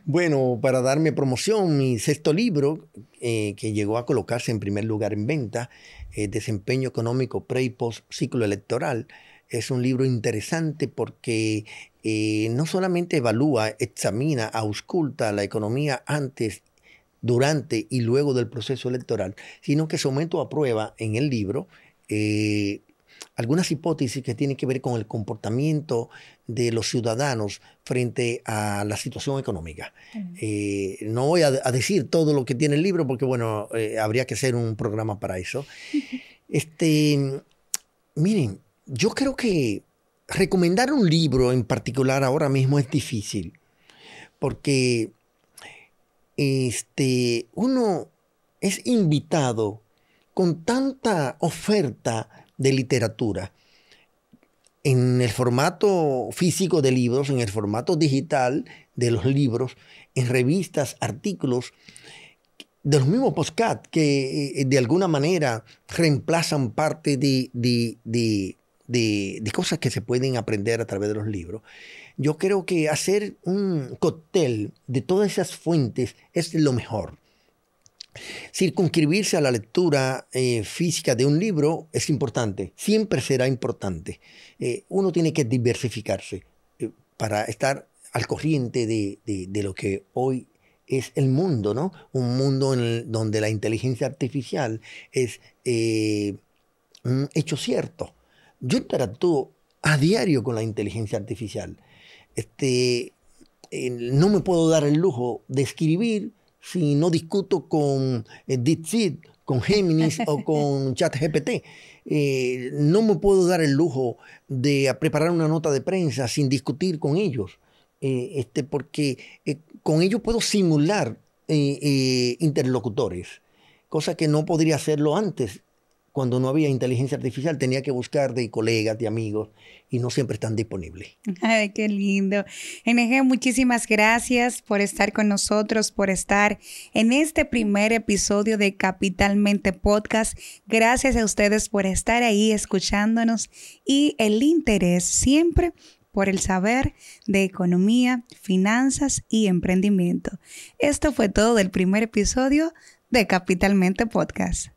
Bueno, para darme promoción, mi 6º libro, que llegó a colocarse en primer lugar en venta, Desempeño Económico Pre y Post Ciclo Electoral, es un libro interesante porque no solamente evalúa, examina, ausculta la economía antes, durante y luego del proceso electoral, sino que someto a prueba en el libro algunas hipótesis que tienen que ver con el comportamiento de los ciudadanos frente a la situación económica. No voy a decir todo lo que tiene el libro porque, bueno, habría que hacer un programa para eso. Miren, yo creo que recomendar un libro en particular ahora mismo es difícil porque uno es invitado con tanta oferta de literatura en el formato físico de libros, en el formato digital de los libros, en revistas, artículos, de los mismos podcasts que de alguna manera reemplazan parte de cosas que se pueden aprender a través de los libros. Yo creo que hacer un cóctel de todas esas fuentes es lo mejor. Circunscribirse a la lectura física de un libro es importante, siempre será importante. Uno tiene que diversificarse para estar al corriente de lo que hoy es el mundo, ¿no? Un mundo donde la inteligencia artificial es un hecho cierto. Yo interactúo a diario con la inteligencia artificial. No me puedo dar el lujo de escribir si no discuto con DeepSeek, con Géminis o con ChatGPT. No me puedo dar el lujo de preparar una nota de prensa sin discutir con ellos, porque con ellos puedo simular interlocutores, cosa que no podría hacerlo antes. Cuando no había inteligencia artificial, tenía que buscar de colegas, de amigos, y no siempre están disponibles. Ay, qué lindo. NG, muchísimas gracias por estar con nosotros, por estar en este primer episodio de Capitalmente Podcast. Gracias a ustedes por estar ahí escuchándonos y el interés siempre por el saber de economía, finanzas y emprendimiento. Esto fue todo del primer episodio de Capitalmente Podcast.